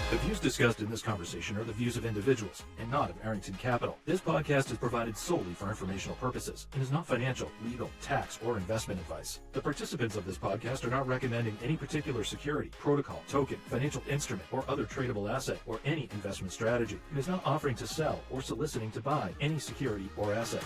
The views discussed in this conversation are the views of individuals and not of Arrington Capital. This podcast is provided solely for informational purposes and is not financial, legal, tax, or investment advice. The participants of this podcast are not recommending any particular security, protocol, token, financial instrument, or other tradable asset or any investment strategy. It is not offering to sell or soliciting to buy any security or asset.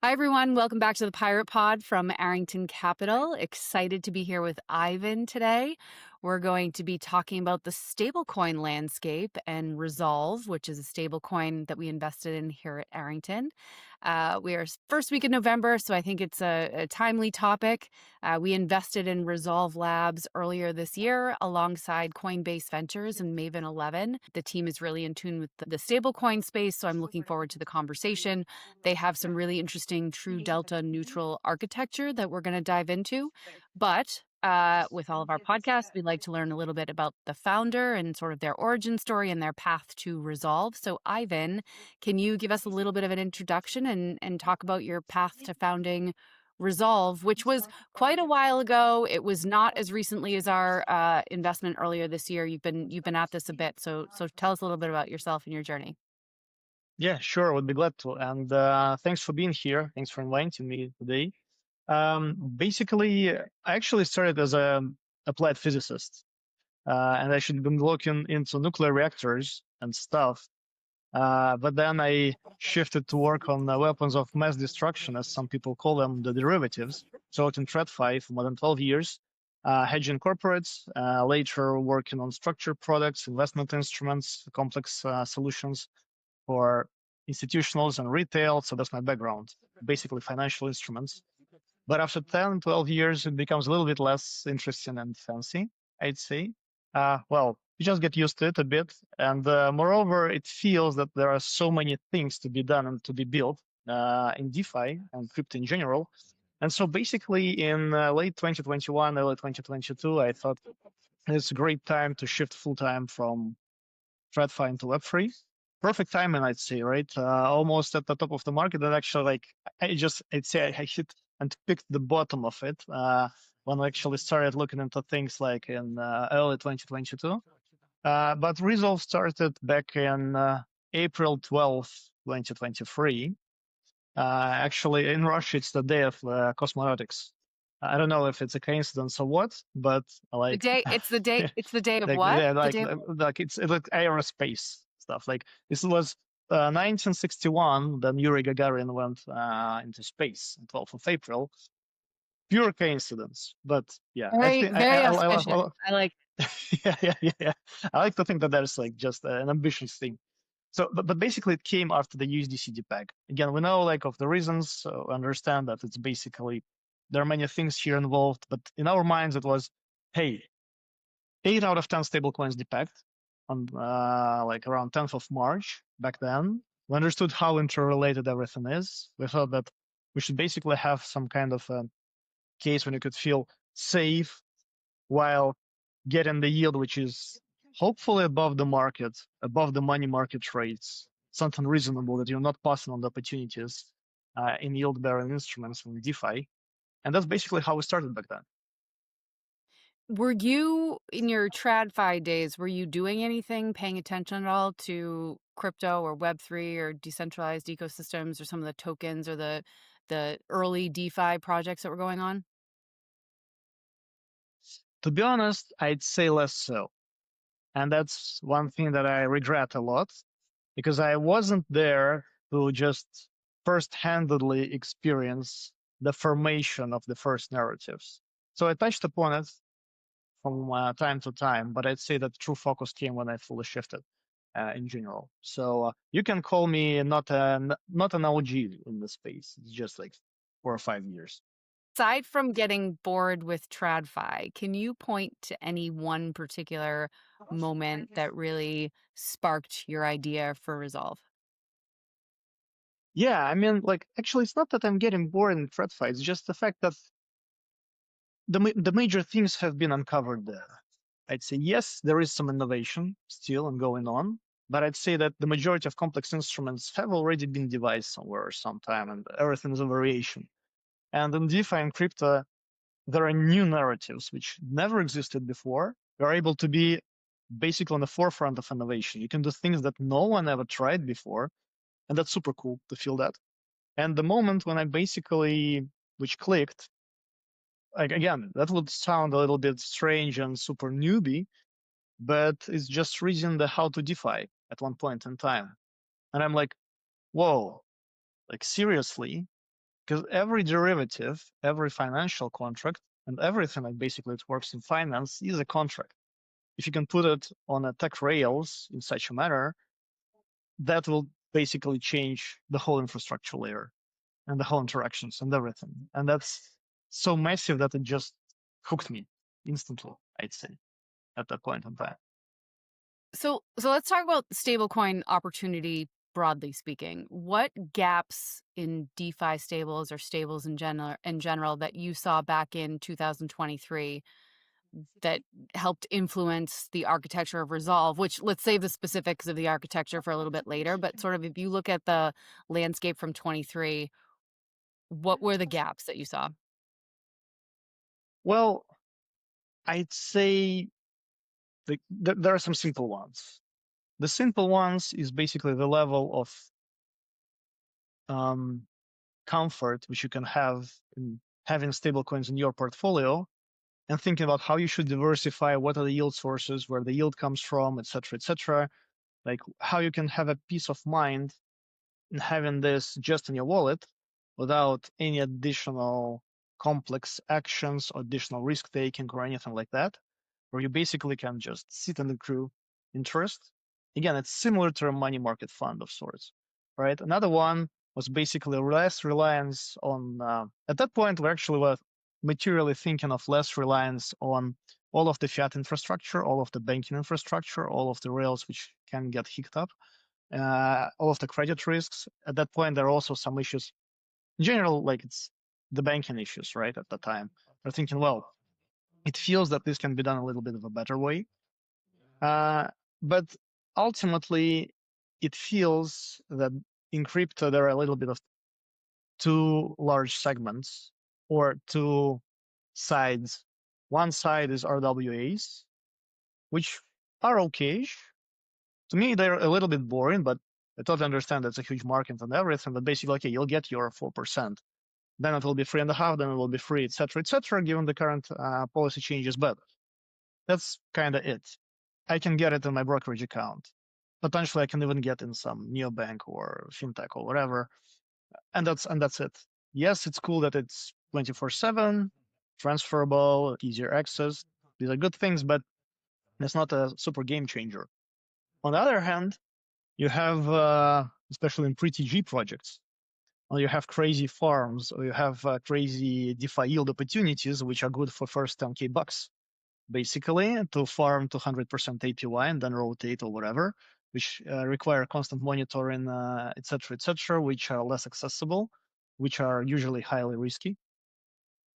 Hi, everyone. Welcome back to the PiratePod from Arrington Capital. Excited to be here with Ivan today. We're going to be talking about the stablecoin landscape and Resolv, which is a stablecoin that we invested in here at Arrington. We are first week in November, so I think it's a timely topic. We invested in Resolv Labs earlier this year alongside Coinbase Ventures and Maven 11. The team is really in tune with the stablecoin space, so I'm looking forward to the conversation. They have some really interesting true delta neutral architecture that we're going to dive into. But with all of our podcasts, we'd like to learn a little bit about the founder and sort of their origin story and their path to Resolv. So Ivan, can you give us a little bit of an introduction and talk about your path to founding Resolv, which was quite a while ago. It was not as recently as our investment earlier this year. You've been at this a bit. So tell us a little bit about yourself and your journey. Yeah, sure. Would be glad to. And thanks for being here. Thanks for inviting me today. Basically, I actually started as an applied physicist, and I should have been looking into nuclear reactors and stuff. But then I shifted to work on weapons of mass destruction, as some people call them, the derivatives. So I worked in TradFi for more than 12 years, hedging corporates, later working on structured products, investment instruments, complex solutions for institutionals and retail. So that's my background, basically financial instruments. But after 10, 12 years, it becomes a little bit less interesting and fancy, I'd say. Well, you just get used to it a bit. And moreover, it feels that there are so many things to be done and to be built in DeFi and crypto in general. And so basically in late 2021, early 2022, I thought it's a great time to shift full-time from TradFi into Web3. Perfect timing, I'd say, right? Almost at the top of the market. And actually, I'd say I hit and picked the bottom of it when I actually started looking into things like in early 2022. But Resolv started back in April 12th, 2023. Actually, in Russia, it's the day of cosmonautics. I don't know if it's a coincidence or what, but like it's the day of like, what? Yeah, like it's like aerospace stuff. Like this was 1961. Then Yuri Gagarin went into space on 12th of April. Pure coincidence, but yeah, very auspicious. I like. yeah. I like to think that there's like just an ambitious thing. So, but basically, it came after the USDC depeg. Again, we know like of the reasons, so understand that it's basically there are many things here involved. But in our minds, it was, hey, 8 out of 10 stablecoins depegged on like around 10th of March back then. We understood how interrelated everything is. We thought that we should basically have some kind of a case when you could feel safe while getting the yield, which is hopefully above the market, above the money market rates, something reasonable that you're not passing on the opportunities in yield-bearing instruments in DeFi. And that's basically how we started back then. Were you, in your TradFi days, were you doing anything, paying attention at all to crypto or Web3 or decentralized ecosystems or some of the tokens or the early DeFi projects that were going on? To be honest, I'd say less so. And that's one thing that I regret a lot, because I wasn't there to just first-handedly experience the formation of the first narratives. So I touched upon it from time to time, but I'd say that true focus came when I fully shifted in general. So you can call me not an OG in the space. It's just like 4 or 5 years. Aside from getting bored with TradFi, can you point to any one particular moment that really sparked your idea for Resolv? Yeah, I mean, like, actually, it's not that I'm getting bored in TradFi. It's just the fact that the major things have been uncovered there. I'd say, yes, there is some innovation still and going on, but I'd say that the majority of complex instruments have already been devised somewhere or sometime, and everything is a variation. And in DeFi and crypto, there are new narratives which never existed before, You're able to be basically on the forefront of innovation. You can do things that no one ever tried before, and that's super cool to feel that. And the moment when I basically, which clicked, like again, that would sound a little bit strange and super newbie, but it's just reading the how to DeFi at one point in time. And I'm like, whoa, like seriously? Because every derivative, every financial contract, and everything that basically it works in finance is a contract. If you can put it on a tech rails in such a manner, that will basically change the whole infrastructure layer and the whole interactions and everything. And that's so massive that it just hooked me instantly, I'd say, at that point in time. So let's talk about stablecoin opportunity broadly speaking. What gaps in DeFi stables or stables in general that you saw back in 2023 that helped influence the architecture of Resolv, which let's save the specifics of the architecture for a little bit later, but sort of if you look at the landscape from 23, what were the gaps that you saw? Well, I'd say there are some simple ones. The simple ones is basically the level of comfort which you can have in having stablecoins in your portfolio and thinking about how you should diversify, what are the yield sources, where the yield comes from, et cetera, like how you can have a peace of mind in having this just in your wallet without any additional complex actions or additional risk taking or anything like that, where you basically can just sit and accrue interest. Again, it's similar to a money market fund of sorts, right? Another one was basically less reliance on, at that point, we actually were materially thinking of less reliance on all of the fiat infrastructure, all of the banking infrastructure, all of the rails which can get hicked up, all of the credit risks. At that point, there are also some issues. In general, like it's the banking issues, right? At the time, we're thinking, well, it feels that this can be done a little bit of a better way. But ultimately, it feels that in crypto, there are a little bit of two large segments or two sides. One side is RWAs, which are okay. To me, they're a little bit boring, but I totally understand that's a huge market and everything. But basically, okay, you'll get your 4%. Then it will be 3.5%, then it will be free, et cetera, given the current policy changes. But that's kind of it. I can get it in my brokerage account. Potentially, I can even get in some neobank or fintech or whatever. And that's it. Yes, it's cool that it's 24/7, transferable, easier access. These are good things, but it's not a super game changer. On the other hand, you have, especially in pre-TG projects, or you have crazy farms, or you have crazy DeFi yield opportunities, which are good for first 10K bucks, basically, to farm to 100% APY and then rotate or whatever, which require constant monitoring, et cetera, which are less accessible, which are usually highly risky.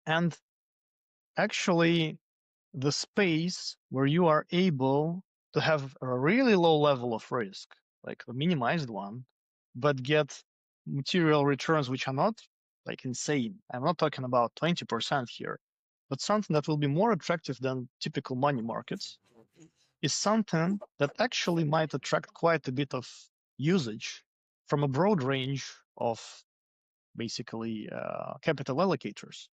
And actually, the space where you are able to have a really low level of risk, like a minimized one, but get material returns which are not like insane. I'm not talking about 20% here, but something that will be more attractive than typical money markets is something that actually might attract quite a bit of usage from a broad range of basically capital allocators,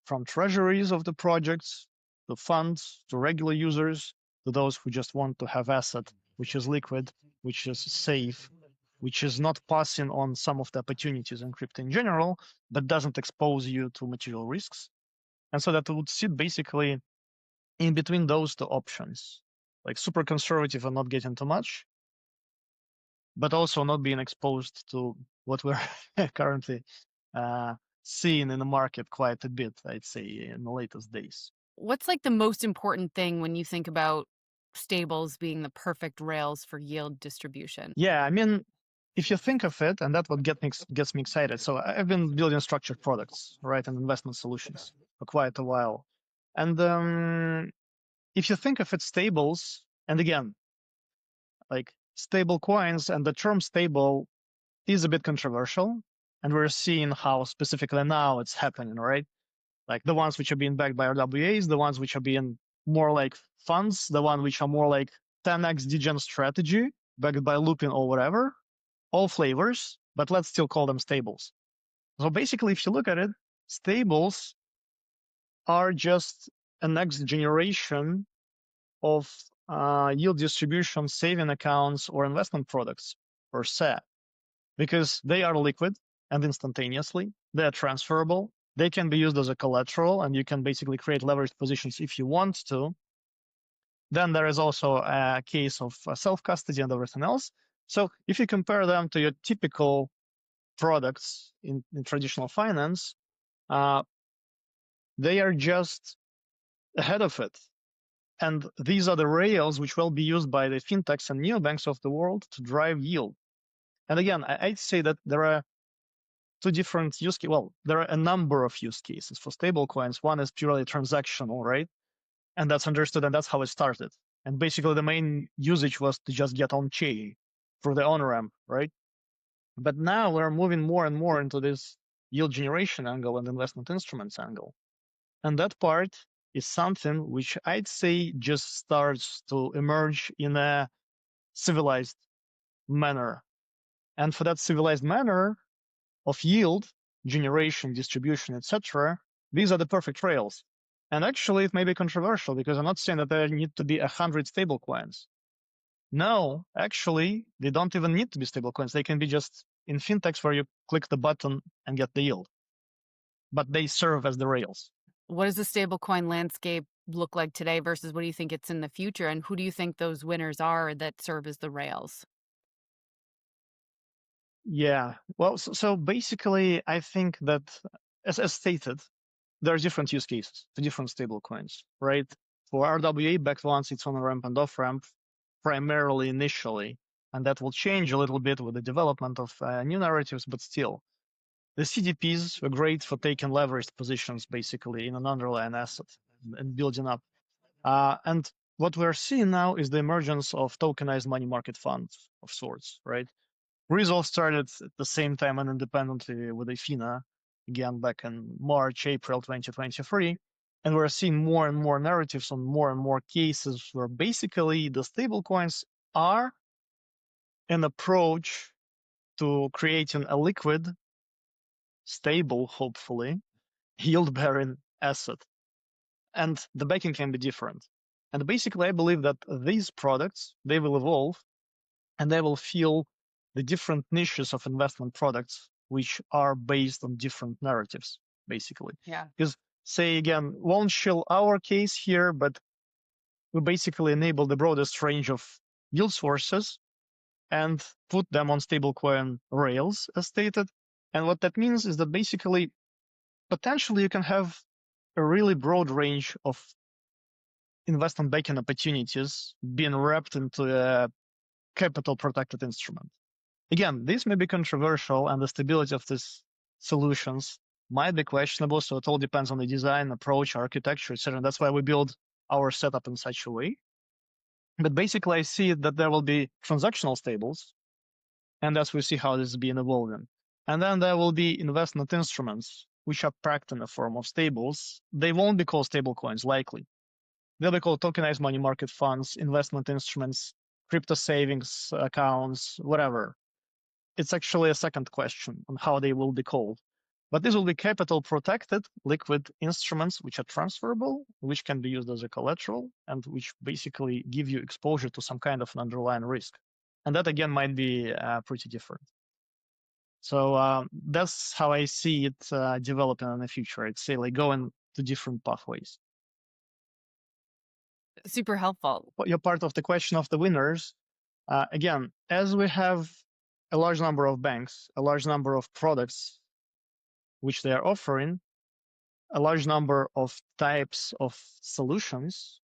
from treasuries of the projects to funds, to regular users, to those who just want to have asset which is liquid, which is safe, which is not passing on some of the opportunities in crypto in general, but doesn't expose you to material risks. And so that would sit basically in between those two options, like super conservative and not getting too much, but also not being exposed to what we're currently seeing in the market quite a bit, I'd say, in the latest days. What's like the most important thing when you think about stables being the perfect rails for yield distribution? Yeah, I mean, if you think of it, and that's what gets me excited. So I've been building structured products, right, and investment solutions for quite a while. And if you think of it, stables, and again, like stable coins, and the term stable is a bit controversial, and we're seeing how specifically now it's happening, right? Like the ones which are being backed by RWAs, the ones which are being more like funds, the one which are more like 10x degen strategy, backed by looping or whatever, all flavors, but let's still call them stables. So basically, if you look at it, stables are just a next generation of yield distribution saving accounts or investment products per se, because they are liquid and instantaneously, they are transferable, they can be used as a collateral, and you can basically create leveraged positions if you want to. Then there is also a case of self-custody and everything else. So if you compare them to your typical products in traditional finance, they are just ahead of it. And these are the rails which will be used by the fintechs and neobanks of the world to drive yield. And again, I'd say that there are two different use cases. Well, there are a number of use cases for stablecoins. One is purely transactional, right? And that's understood, and that's how it started. And basically, the main usage was to just get on chain for the on-ramp, right? But now we're moving more and more into this yield generation angle and investment instruments angle. And that part is something which I'd say just starts to emerge in a civilized manner. And for that civilized manner of yield generation, distribution, etc., these are the perfect rails. And actually, it may be controversial because I'm not saying that there need to be 100 stablecoins. No, actually, they don't even need to be stablecoins. They can be just in fintechs where you click the button and get the yield. But they serve as the rails. What does the stablecoin landscape look like today versus what do you think it's in the future? And who do you think those winners are that serve as the rails? Yeah, well, so basically, I think that, as stated, there are different use cases for different stablecoins, right? For RWA-backed ones, it's on-ramp and off-ramp, primarily initially, and that will change a little bit with the development of new narratives, but still. The CDPs are great for taking leveraged positions, basically, in an underlying asset and building up. And what we're seeing now is the emergence of tokenized money market funds of sorts, right? Resolv started at the same time and independently with Athena, again back in March, April 2023. And we're seeing more and more narratives on more and more cases where basically the stablecoins are an approach to creating a liquid, stable, hopefully, yield-bearing asset. And the backing can be different. And basically, I believe that these products, they will evolve and they will fill the different niches of investment products, which are based on different narratives, basically. Yeah. Because, say again, won't show our case here, but we basically enable the broadest range of yield sources and put them on stablecoin rails, as stated. And what that means is that basically, potentially, you can have a really broad range of investment banking opportunities being wrapped into a capital protected instrument. Again, this may be controversial and the stability of these solutions might be questionable. So it all depends on the design, approach, architecture, etc. That's why we build our setup in such a way. But basically, I see that there will be transactional stables, and as we see how this is being evolving. And then there will be investment instruments, which are packed in the form of stables. They won't be called stablecoins, likely. They'll be called tokenized money market funds, investment instruments, crypto savings accounts, whatever. It's actually a second question on how they will be called. But these will be capital protected liquid instruments which are transferable, which can be used as a collateral, and which basically give you exposure to some kind of an underlying risk. And that again might be pretty different. So that's how I see it developing in the future. I'd say like going to different pathways. Super helpful. You're part of the question of the winners. Again, as we have a large number of banks, a large number of products which they are offering, a large number of types of solutions,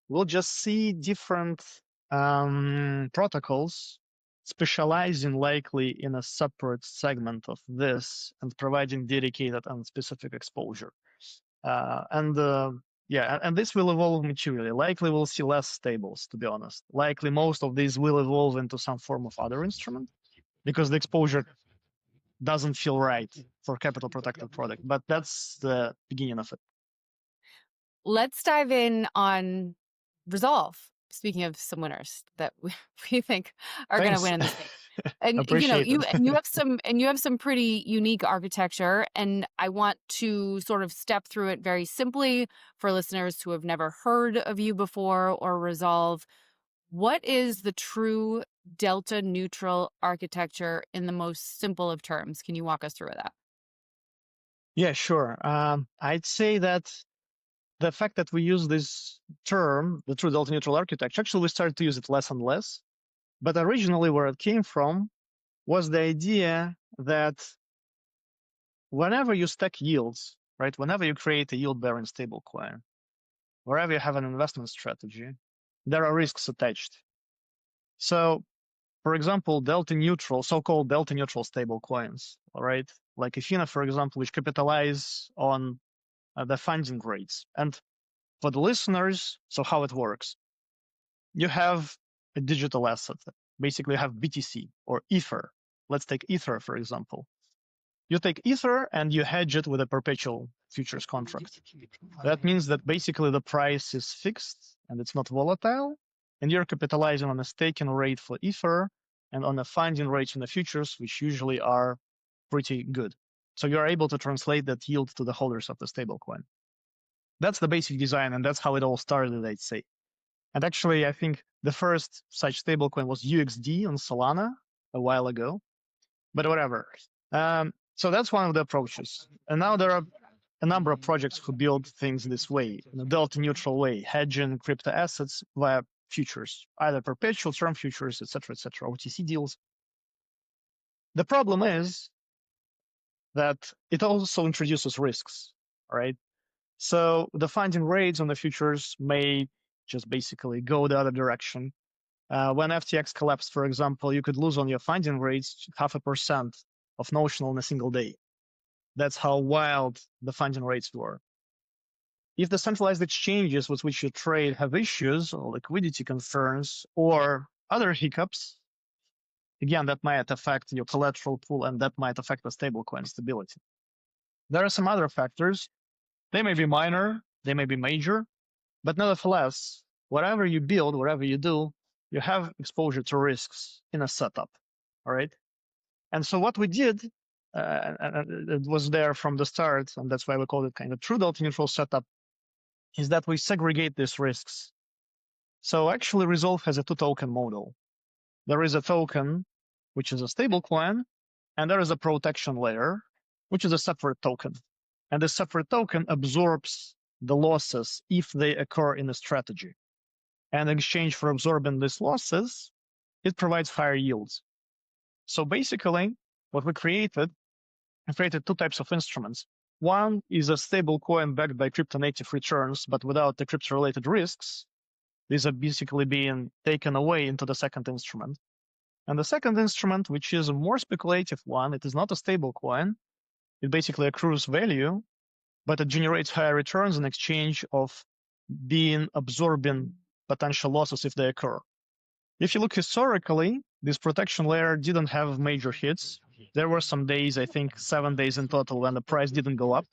we'll just see different protocols specializing likely in a separate segment of this and providing dedicated and specific exposure. And this will evolve materially. Likely we'll see less stables, to be honest. Likely most of these will evolve into some form of other instrument because the exposure doesn't feel right for capital protected product, but that's the beginning of it. let's dive in on Resolv. Speaking of some winners that we think are going to Thanks. win in this thing. And Appreciate it. you have some pretty unique architecture, and I want to sort of step through it very simply for listeners who have never heard of you before or Resolv. What is the true delta neutral architecture in the most simple of terms? Can you walk us through that? Yeah, sure. I'd say that the fact that we use this term, the true delta neutral architecture, actually we started to use it less and less. But originally where it came from was the idea that whenever you stack yields, right, whenever you create a yield-bearing stablecoin, wherever you have an investment strategy, there are risks attached. So, for example, delta neutral, so-called delta neutral stablecoins, all right, like Ethena, for example, which capitalize on the funding rates. And for the listeners, so how it works, you have a digital asset. Basically, you have BTC or Ether. Let's take Ether, for example. You take Ether and you hedge it with a perpetual futures contract. That means that basically the price is fixed and it's not volatile, and you're capitalizing on a staking rate for Ether and on the funding rates in the futures, which usually are pretty good. So you're able to translate that yield to the holders of the stablecoin. That's the basic design, and that's how it all started, I'd say. And actually, I think the first such stablecoin was UXD on Solana a while ago, but whatever. So that's one of the approaches. And now there are a number of projects who build things this way, in a delta neutral way, hedging crypto assets via futures, either perpetual term futures, et cetera, OTC deals. The problem is that it also introduces risks, right? So the funding rates on the futures may just basically go the other direction. When FTX collapsed, for example, you could lose on your funding rates 0.5% of notional in a single day. That's how wild the funding rates were. If the centralized exchanges with which you trade have issues or liquidity concerns or other hiccups, again, that might affect your collateral pool and that might affect the stablecoin stability. There are some other factors. They may be minor, they may be major, but nevertheless, whatever you build, whatever you do, you have exposure to risks in a setup, all right? And so what we did, and it was there from the start, and that's why we call it kind of true delta neutral setup, is that we segregate these risks. So actually Resolv has a two-token model. There is a token, which is a stable coin, and there is a protection layer, which is a separate token. And the separate token absorbs the losses if they occur in a strategy. And in exchange for absorbing these losses, it provides higher yields. So basically, what we created two types of instruments. One is a stable coin backed by crypto native returns, but without the crypto related risks. These are basically being taken away into the second instrument. And the second instrument, which is a more speculative one, it is not a stable coin. It basically accrues value, but it generates higher returns in exchange of being absorbing potential losses if they occur. If you look historically, this protection layer didn't have major hits. There were some days, I think 7 days in total, when the price didn't go up,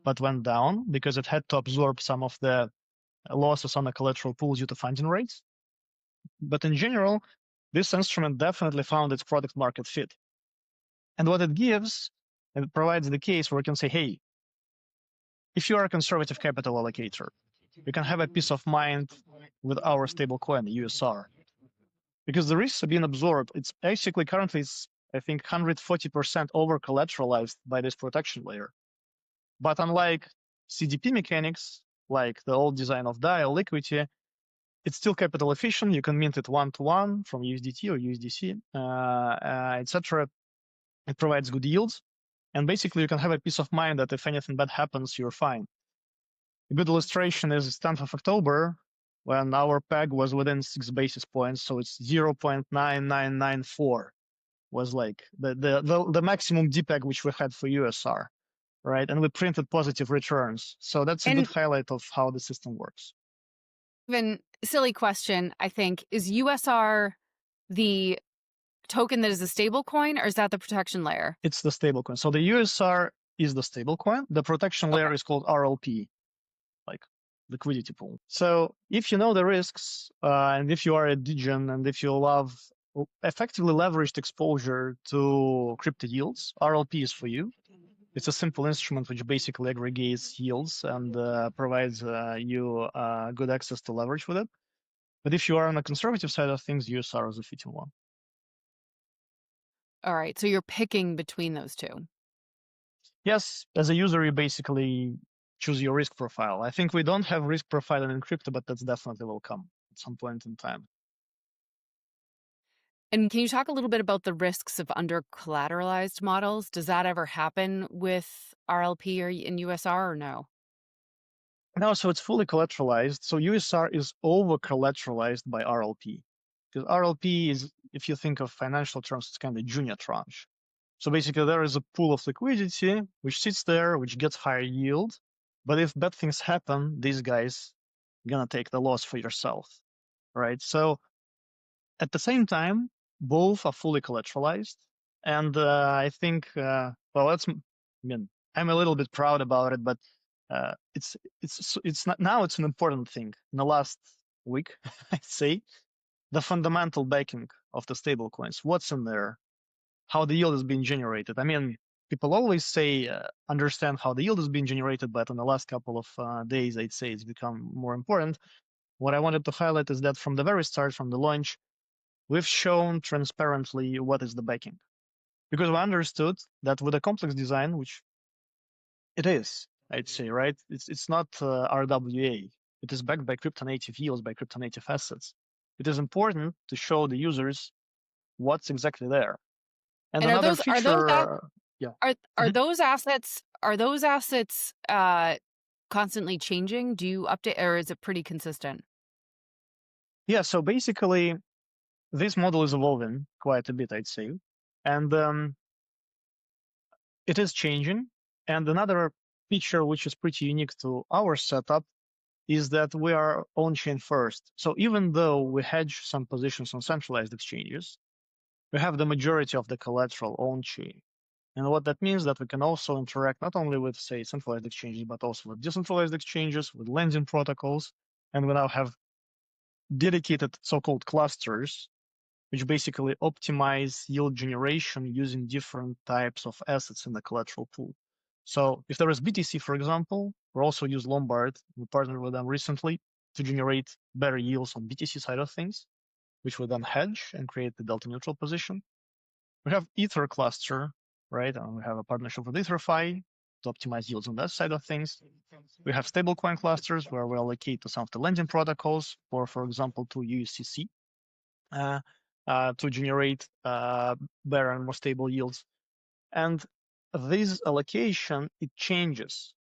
but went down because it had to absorb some of the losses on the collateral pool due to funding rates. But in general, this instrument definitely found its product market fit. And what it gives, it provides the case where we can say, hey, if you are a conservative capital allocator, you can have a peace of mind with our stablecoin, USR. Because the risks are being absorbed. It's basically currently, I think, 140% over collateralized by this protection layer. But unlike CDP mechanics, like the old design of DAI or Liquidity, it's still capital efficient. You can mint it one-to-one from USDT or USDC, etc. It provides good yields. And basically, you can have a peace of mind that if anything bad happens, you're fine. A good illustration is 10th of October, when our peg was within 6 basis points. So it's 0.9994 was like the maximum DPEG which we had for USR, right? And we printed positive returns. So that's a good highlight of how the system works. Even silly question, I think, is USR the token that is a stable coin, or is that the protection layer? It's the stable coin. So the USR is the stable coin. The protection layer is called RLP, like liquidity pool. So if you know the risks, and if you are a degen, and if you love effectively leveraged exposure to crypto yields, RLP is for you. It's a simple instrument which basically aggregates yields and provides you good access to leverage with it. But if you are on the conservative side of things, USR is a fitting one. All right. So you're picking between those two. Yes, as a user, you basically choose your risk profile. I think we don't have risk profiling in crypto, but that's definitely will come at some point in time. And can you talk a little bit about the risks of under collateralized models? Does that ever happen with RLP or in USR or no? No, so it's fully collateralized. So USR is over collateralized by RLP. Because RLP is, if you think of financial terms, it's kind of junior tranche. So basically there is a pool of liquidity which sits there, which gets higher yield. But if bad things happen, these guys gonna take the loss for yourself, right? So at the same time, both are fully collateralized. And I think, well, I mean, I'm a little bit proud about it, but it's not now. It's an important thing. In the last week, I'd say, the fundamental backing of the stablecoins. What's in there? How the yield is being generated. I mean, people always say understand how the yield is being generated, but in the last couple of days, I'd say it's become more important. What I wanted to highlight is that from the very start, from the launch, we've shown transparently what is the backing, because we understood that with a complex design, which it is, I'd say, right? It's not RWA. It is backed by crypto native yields, by crypto native assets. It is important to show the users what's exactly there. And another feature, yeah. Are those assets constantly changing? Do you update, or is it pretty consistent? Yeah. So basically, this model is evolving quite a bit, I'd say, and it is changing. And another feature which is pretty unique to our setup is that we are on-chain first. So even though we hedge some positions on centralized exchanges, we have the majority of the collateral on-chain. And what that means that we can also interact not only with, say, centralized exchanges, but also with decentralized exchanges, with lending protocols. And we now have dedicated so-called clusters, which basically optimize yield generation using different types of assets in the collateral pool. So if there is BTC, for example, we also use Lombard. We partnered with them recently to generate better yields on BTC side of things, which we then hedge and create the delta neutral position. We have Ether cluster, right? And we have a partnership with EtherFi to optimize yields on that side of things. We have stablecoin clusters where we allocate to some of the lending protocols, or for example, to USCC to generate better and more stable yields. And this allocation, it changes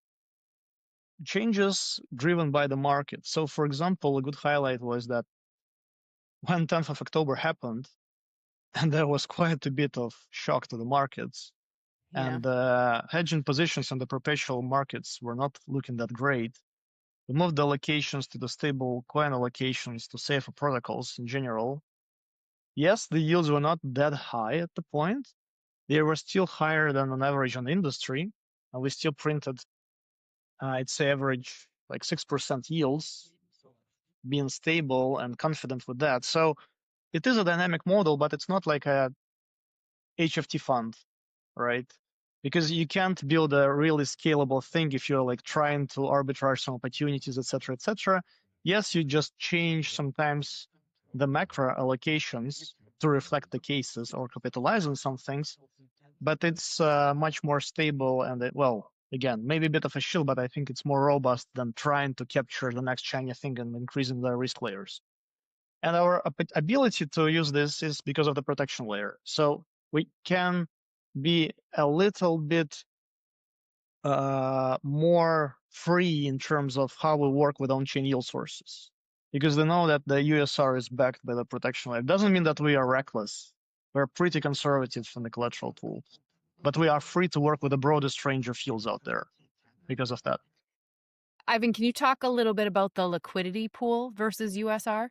driven by the market. So for example, a good highlight was that when 10th of October happened, and there was quite a bit of shock to the markets, and hedging positions on the perpetual markets were not looking that great. We moved the allocations to the stable coin allocations to safer protocols in general. Yes, the yields were not that high at the point. They were still higher than on average on the industry, and we still printed, I'd say, average like 6% yields, being stable and confident with that. So it is a dynamic model, but it's not like a HFT fund, right? Because you can't build a really scalable thing if you're like trying to arbitrage some opportunities, et cetera, et cetera. Yes, you just change sometimes the macro allocations to reflect the cases or capitalize on some things, but it's much more stable and, well, again, maybe a bit of a shield, but I think it's more robust than trying to capture the next shiny thing and increasing the risk layers. And our ability to use this is because of the protection layer. So we can be a little bit more free in terms of how we work with on-chain yield sources, because they know that the USR is backed by the protection layer. It doesn't mean that we are reckless. We're pretty conservative from the collateral pool, but we are free to work with the broadest range of yields out there because of that. Ivan, can you talk a little bit about the liquidity pool versus USR?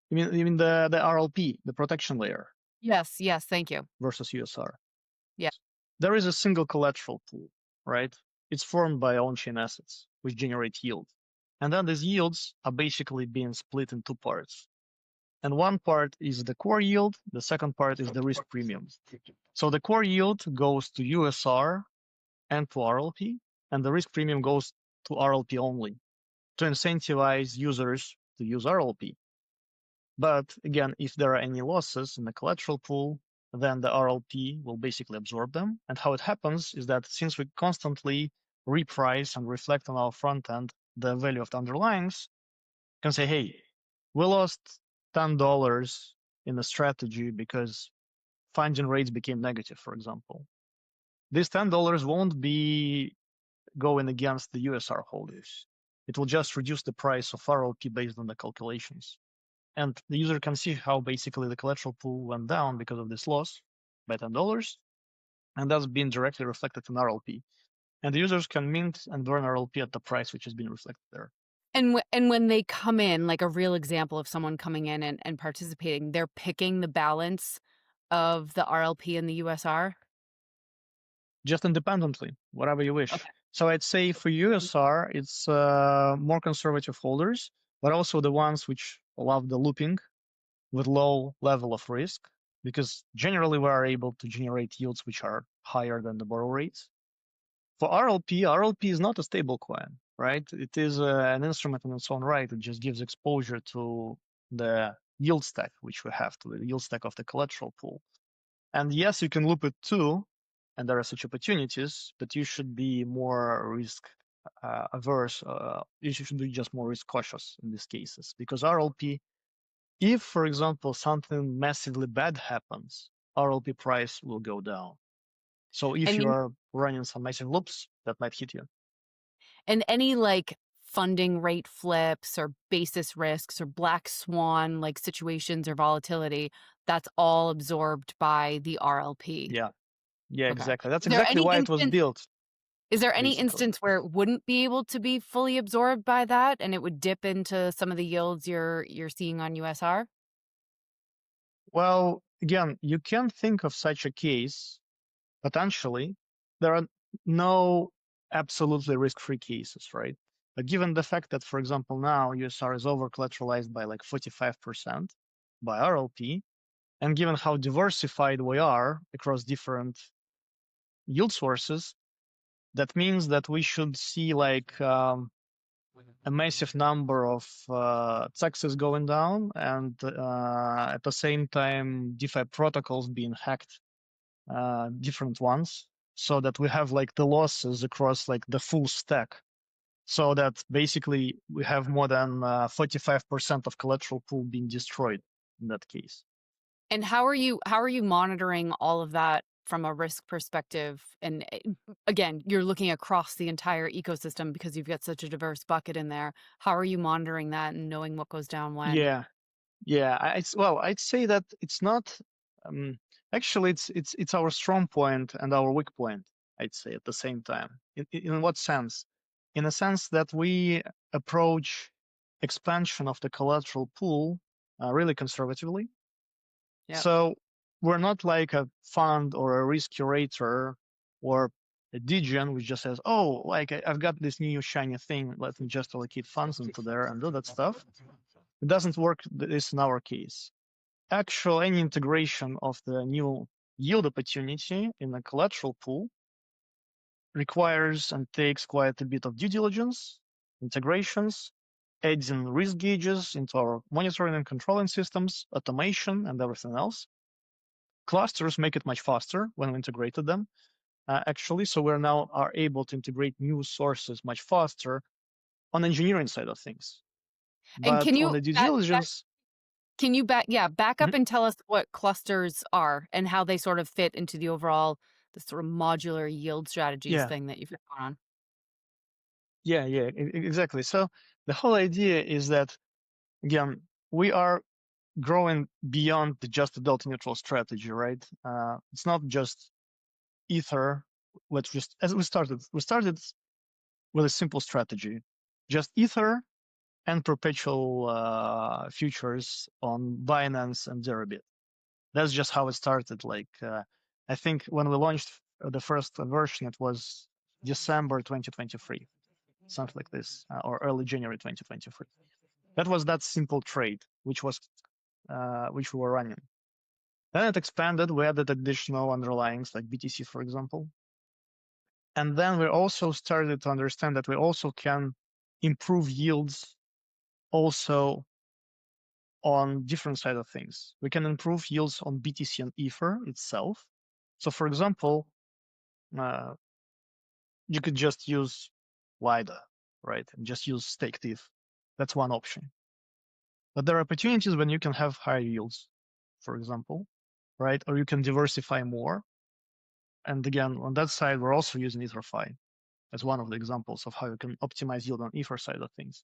You mean the RLP, the protection layer? Yes, thank you. Versus USR. Yeah. There is a single collateral pool, right? It's formed by on-chain assets. which generate yield. And then these yields are basically being split in two parts. And one part is the core yield, the second part is the risk premium. So the core yield goes to USR and to RLP, and the risk premium goes to RLP only to incentivize users to use RLP. But again, if there are any losses in the collateral pool, then the RLP will basically absorb them. And how it happens is that since we constantly reprice and reflect on our front end the value of the underlyings, you can say, hey, we lost $10 in the strategy because funding rates became negative, for example. This $10 won't be going against the USR holders. It will just reduce the price of RLP based on the calculations. And the user can see how basically the collateral pool went down because of this loss by $10, and that's being directly reflected in RLP. And the users can mint and burn RLP at the price which has been reflected there. And when they come in, like a real example of someone coming in and participating, they're picking the balance of the RLP and the USR? Just independently, whatever you wish. Okay. So I'd say for USR, it's more conservative holders, but also the ones which love the looping with low level of risk, because generally we are able to generate yields which are higher than the borrow rates. For RLP is not a stable coin, right? It is an instrument in its own right. It just gives exposure to the yield stack, which we have, to the yield stack of the collateral pool. And yes, you can loop it too, and there are such opportunities, but you should be more risk averse. You should be just more risk cautious in these cases, because RLP, if, for example, something massively bad happens, RLP price will go down. So if you are running some massive loops, that might hit you. And any like funding rate flips or basis risks or black swan like situations or volatility, that's all absorbed by the RLP. Yeah, Okay. exactly. That's exactly why it was built. Is there any basically. instance where it wouldn't be able to be fully absorbed by that and it would dip into some of the yields you're seeing on USR? Well, again, you can think of such a case, potentially. There are no absolutely risk-free cases, right? But given the fact that, for example, now USR is over-collateralized by like 45% by RLP, and given how diversified we are across different yield sources, that means that we should see like a massive number of taxes going down, and at the same time, DeFi protocols being hacked, different ones, so that we have like the losses across like the full stack. So that basically we have more than 45% of collateral pool being destroyed in that case. And how are you monitoring all of that from a risk perspective? And again, you're looking across the entire ecosystem because you've got such a diverse bucket in there. How are you monitoring that and knowing what goes down when? Yeah. I'd say that it's not. Actually, it's our strong point and our weak point, I'd say, at the same time. In what sense? In a sense that we approach expansion of the collateral pool really conservatively. Yep. So we're not like a fund or a risk curator or a degen which just says, oh, like I've got this new shiny thing, let me just allocate funds into there and do that stuff. It doesn't work this in our case. Actually, any integration of the new yield opportunity in the collateral pool requires and takes quite a bit of due diligence, integrations, adding risk gauges into our monitoring and controlling systems, automation, and everything else. Clusters make it much faster when we integrated them, actually. So we're now are able to integrate new sources much faster on the engineering side of things. And But can you on the due diligence, can you back up and tell us what clusters are and how they sort of fit into the overall the sort of modular yield strategies thing that you've got going on? Yeah, exactly. So the whole idea is that, again, we are growing beyond just the delta neutral strategy, right? It's not just Ether. As we started with a simple strategy, just Ether and perpetual futures on Binance and Deribit. That's just how it started. Like, I think when we launched the first version, it was December 2023. something like this, or early January 2023. That was that simple trade, which we were running. Then it expanded. We added additional underlyings like BTC, for example. And then we also started to understand that we also can improve yields also on different side of things. We can improve yields on BTC and Ether itself. So for example, you could just use WIDA, right? And just use staked ETH. That's one option. But there are opportunities when you can have higher yields, for example, right? Or you can diversify more. And again, on that side, we're also using EtherFi as one of the examples of how you can optimize yield on Ether side of things.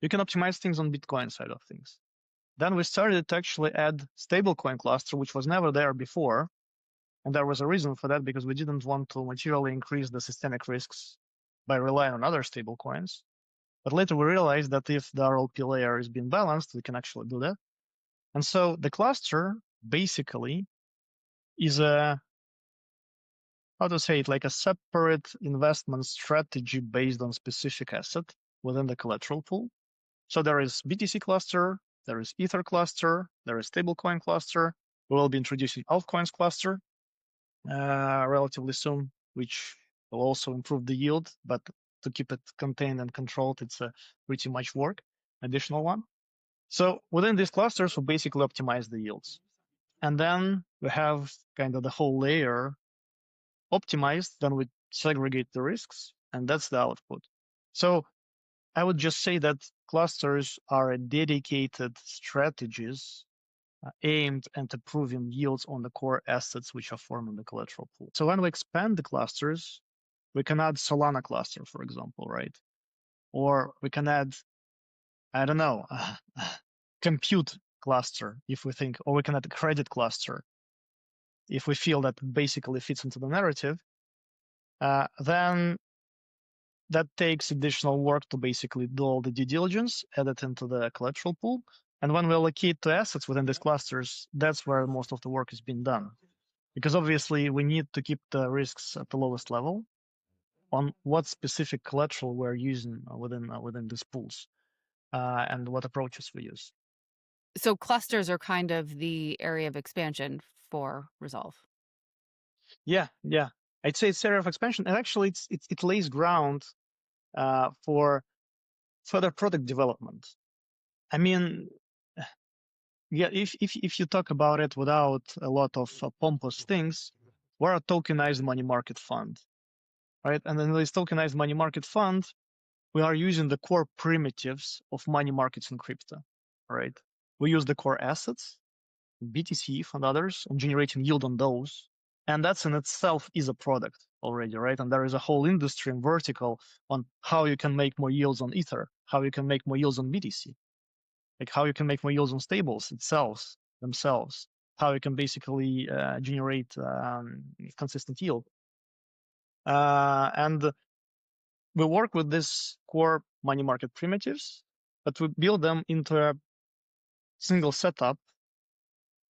You can optimize things on Bitcoin side of things. Then we started to actually add stablecoin cluster, which was never there before. And there was a reason for that because we didn't want to materially increase the systemic risks by relying on other stablecoins. But later we realized that if the RLP layer is being balanced, we can actually do that. And so the cluster basically is a, how to say it, like a separate investment strategy based on specific asset within the collateral pool. So there is BTC cluster, there is Ether cluster, there is stablecoin cluster. We will be introducing altcoins cluster relatively soon, which will also improve the yield, but to keep it contained and controlled, it's a pretty much work, additional one. So within these clusters, we basically optimize the yields. And then we have kind of the whole layer optimized, then we segregate the risks, and that's the output. So I would just say that clusters are a dedicated strategies aimed at improving yields on the core assets which are formed in the collateral pool. So when we expand the clusters, we can add Solana cluster, for example, right? Or we can add, I don't know, compute cluster if we think, or we can add a credit cluster if we feel that basically fits into the narrative. Then that takes additional work to basically do all the due diligence, add it into the collateral pool. And when we allocate to assets within these clusters, that's where most of the work is being done. Because obviously we need to keep the risks at the lowest level on what specific collateral we're using within these pools and what approaches we use. So clusters are kind of the area of expansion for Resolv. Yeah. I'd say it's area of expansion, and actually it lays ground for further product development. I mean, yeah, if you talk about it without a lot of pompous things, we're a tokenized money market fund, right? And in this tokenized money market fund, we are using the core primitives of money markets in crypto, right? We use the core assets, BTC and others, and generating yield on those. And that's in itself is a product already, right? And there is a whole industry and vertical on how you can make more yields on Ether, how you can make more yields on BTC, like how you can make more yields on stables themselves, how you can basically generate consistent yield. And we work with this core money market primitives, but we build them into a single setup,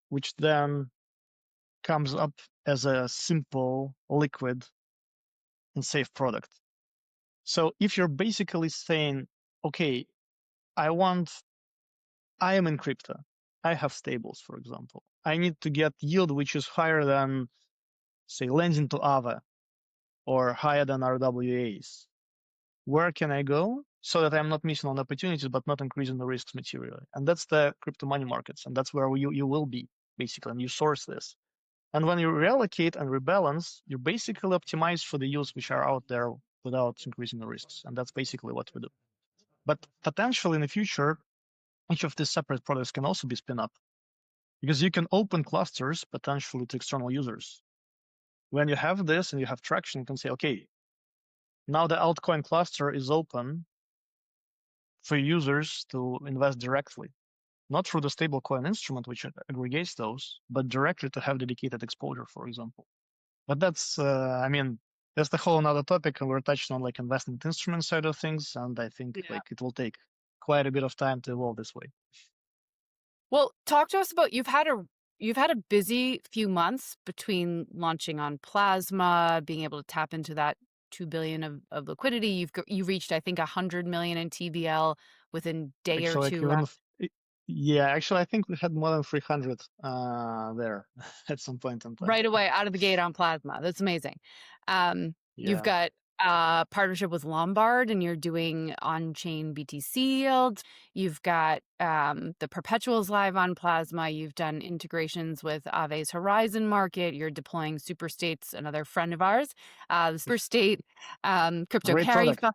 which then comes up as a simple, liquid, and safe product. So if you're basically saying, okay, I am in crypto, I have stables, for example, I need to get yield which is higher than, say, lending to Aave or higher than RWAs. Where can I go so that I'm not missing on opportunities but not increasing the risks materially? And that's the crypto money markets, and that's where you will be, basically, and you source this. And when you reallocate and rebalance, you basically optimize for the yields which are out there without increasing the risks. And that's basically what we do. But potentially in the future, each of these separate products can also be spin up because you can open clusters potentially to external users. When you have this and you have traction, you can say, okay, now the altcoin cluster is open for users to invest directly, not through the stablecoin instrument, which aggregates those, but directly to have dedicated exposure, for example. But that's, that's the whole another topic, and we're touching on like investment instrument side of things, and I think like it will take quite a bit of time to evolve this way. Well, talk to us about you've had a busy few months between launching on Plasma, being able to tap into that 2 billion of liquidity. You reached, I think, 100 million in TVL within day or Actually, like two. actually, I think we had more than 300 there at some point in time. Right away out of the gate on Plasma. That's amazing. You've got a partnership with Lombard, and you're doing on-chain BTC yield. You've got the perpetuals live on Plasma. You've done integrations with Aave's Horizon Market. You're deploying Superstates, another friend of ours. The Superstate crypto Great carry product. fund.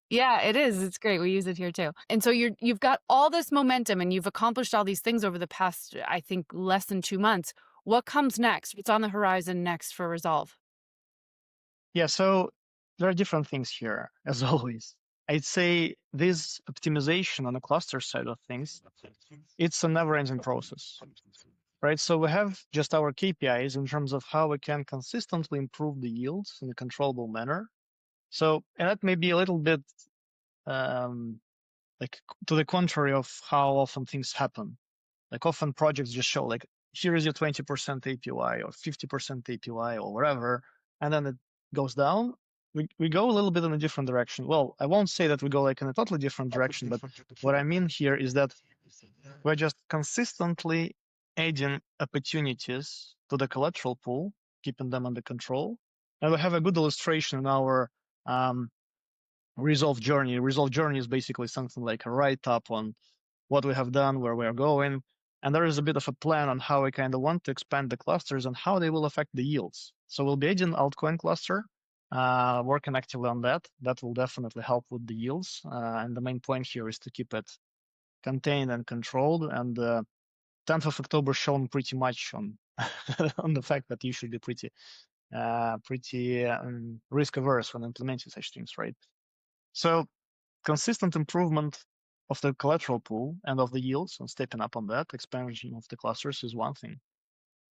Yeah, it is. It's great. We use it here too. And so you've got all this momentum, and you've accomplished all these things over the past, I think, less than 2 months. What comes next? What's on the horizon next for Resolv? Yeah, so there are different things here, as always. I'd say this optimization on the cluster side of things, it's a never-ending process, right? So we have just our KPIs in terms of how we can consistently improve the yields in a controllable manner. So, and that may be a little bit like to the contrary of how often things happen. Like often projects just show like, here is your 20% APY or 50% APY or whatever, and then it goes down. We go a little bit in a different direction. Well, I won't say that we go like in a totally different direction, but what I mean here is that we're just consistently adding opportunities to the collateral pool, keeping them under control. And we have a good illustration in our Resolv journey. Resolv journey is basically something like a write-up on what we have done, where we are going. And there is a bit of a plan on how we kind of want to expand the clusters and how they will affect the yields. So we'll be adding altcoin cluster, working actively on that. That will definitely help with the yields. And the main point here is to keep it contained and controlled. And 10th of October shown pretty much on on the fact that you should be pretty risk averse when implementing such things, right? So consistent improvement of the collateral pool and of the yields and stepping up on that, expansion of the clusters is one thing.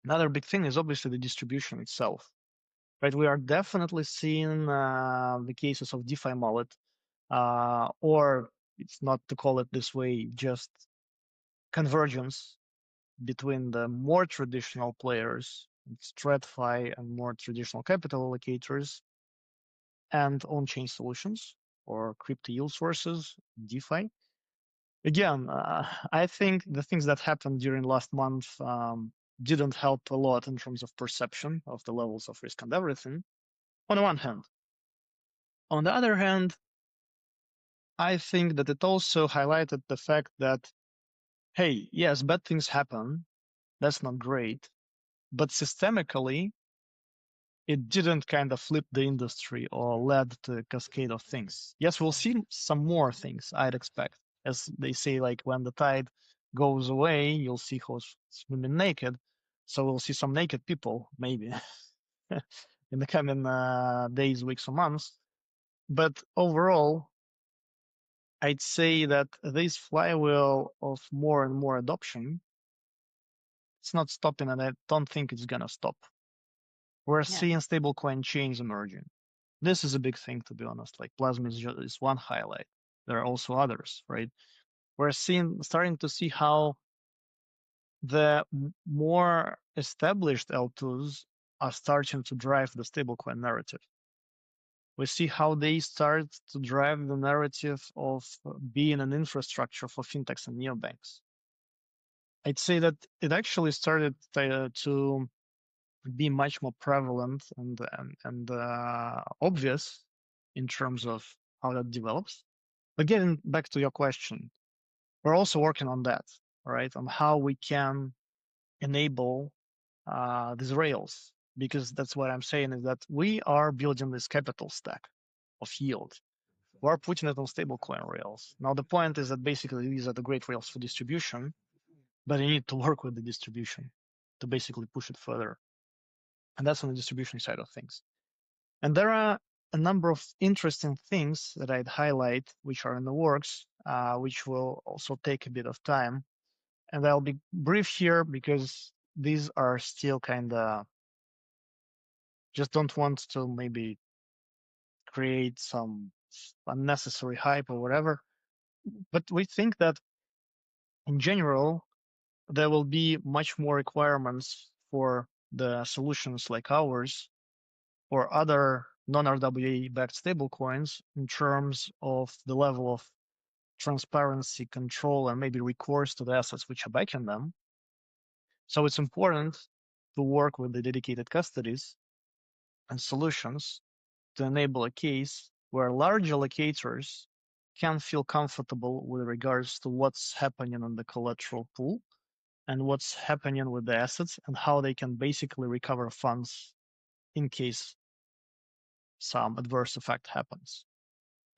Another big thing is obviously the distribution itself, right? We are definitely seeing the cases of DeFi mullet, or it's not to call it this way, just convergence between the more traditional players, TradFi and more traditional capital allocators, and on-chain solutions or crypto yield sources, DeFi. Again, I think the things that happened during last month didn't help a lot in terms of perception of the levels of risk and everything, on the one hand. On the other hand, I think that it also highlighted the fact that, hey, yes, bad things happen. That's not great. But systemically, it didn't kind of flip the industry or led to a cascade of things. Yes, we'll see some more things, I'd expect. As they say, like when the tide goes away, you'll see who's swimming naked. So we'll see some naked people, maybe, in the coming days, weeks, or months. But overall, I'd say that this flywheel of more and more adoption, it's not stopping, and I don't think it's going to stop. We're seeing stablecoin chains emerging. This is a big thing, to be honest. Like Plasma is one highlight. There are also others, right? We're starting to see how the more established L2s are starting to drive the stablecoin narrative. We see how they start to drive the narrative of being an infrastructure for fintechs and neobanks. I'd say that it actually started to be much more prevalent and obvious in terms of how that develops. But getting back to your question, we're also working on that, right? On how we can enable these rails, because that's what I'm saying is that we are building this capital stack of yield. We're putting it on stablecoin rails. Now, the point is that basically these are the great rails for distribution, but you need to work with the distribution to basically push it further. And that's on the distribution side of things. And there are a number of interesting things that I'd highlight, which are in the works, which will also take a bit of time. And I'll be brief here because these are still kind of, just don't want to maybe create some unnecessary hype or whatever. But we think that in general, there will be much more requirements for the solutions like ours or other non-RWA backed stablecoins in terms of the level of transparency, control, and maybe recourse to the assets which are backing them. So it's important to work with the dedicated custodies and solutions to enable a case where large allocators can feel comfortable with regards to what's happening in the collateral pool and what's happening with the assets and how they can basically recover funds in case some adverse effect happens.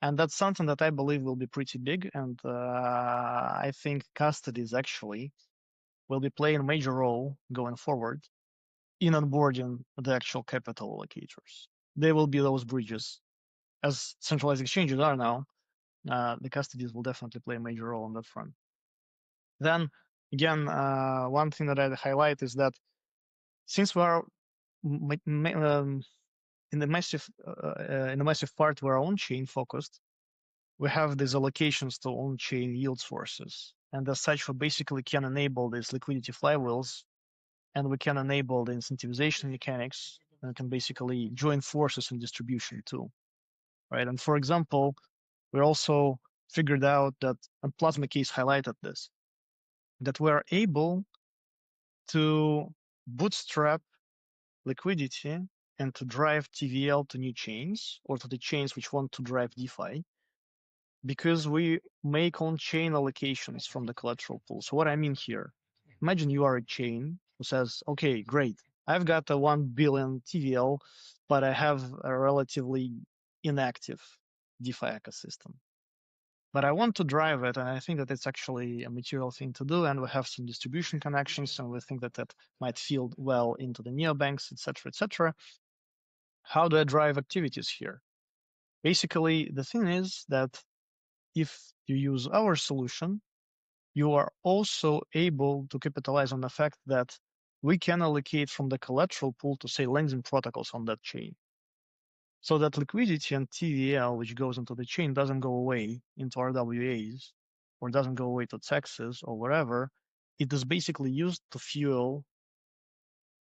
And that's something that I believe will be pretty big. And I think custodies actually will be playing a major role going forward in onboarding the actual capital allocators. They will be those bridges. As centralized exchanges are now, the custodies will definitely play a major role on that front. Then, again, one thing that I'd highlight is that since we are in the massive part we're on-chain focused, we have these allocations to on-chain yield sources. And as such, we basically can enable these liquidity flywheels, and we can enable the incentivization mechanics, and can basically join forces in distribution too, right? And for example, we also figured out that, and Plasma Case highlighted this, that we are able to bootstrap liquidity and to drive TVL to new chains or to the chains which want to drive DeFi, because we make on-chain allocations from the collateral pool. So what I mean here, imagine you are a chain who says, okay, great, I've got a 1 billion TVL, but I have a relatively inactive DeFi ecosystem. But I want to drive it, and I think that it's actually a material thing to do, and we have some distribution connections, and we think that that might field well into the neobanks, etc., etc. How do I drive activities here? Basically, the thing is that if you use our solution, you are also able to capitalize on the fact that we can allocate from the collateral pool to, say, lending protocols on that chain. So that liquidity and TVL, which goes into the chain, doesn't go away into RWAs or doesn't go away to taxes or whatever. It is basically used to fuel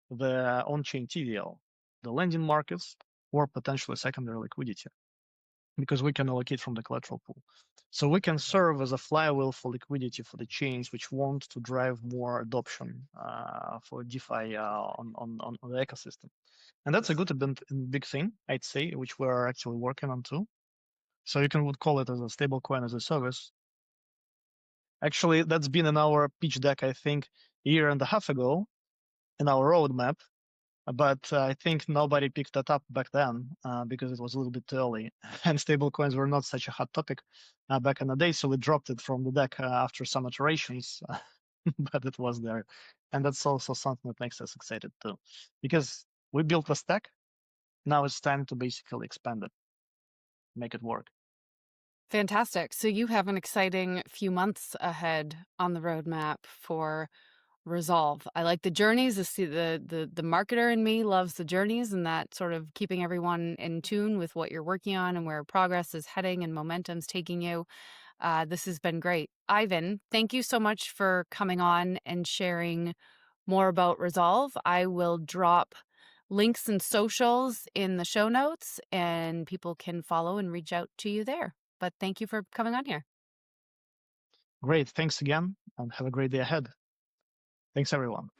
the on-chain TVL, the lending markets, or potentially secondary liquidity, because we can allocate from the collateral pool. So we can serve as a flywheel for liquidity for the chains which want to drive more adoption for DeFi on the ecosystem. And that's a good big thing, I'd say, which we're actually working on too. So you would call it as a stablecoin as a service. Actually, that's been in our pitch deck, I think, a year and a half ago in our roadmap. But I think nobody picked that up back then because it was a little bit early, and stablecoins were not such a hot topic back in the day. So we dropped it from the deck after some iterations, but it was there, and that's also something that makes us excited too, because we built a stack. Now it's time to basically expand it, make it work. Fantastic. So you have an exciting few months ahead on the roadmap for Resolv. I like the journeys. The marketer in me loves the journeys and that sort of keeping everyone in tune with what you're working on and where progress is heading and momentum's taking you. This has been great. Ivan, thank you so much for coming on and sharing more about Resolv. I will drop links and socials in the show notes, and people can follow and reach out to you there. But thank you for coming on here. Great. Thanks again, and have a great day ahead. Thanks, everyone.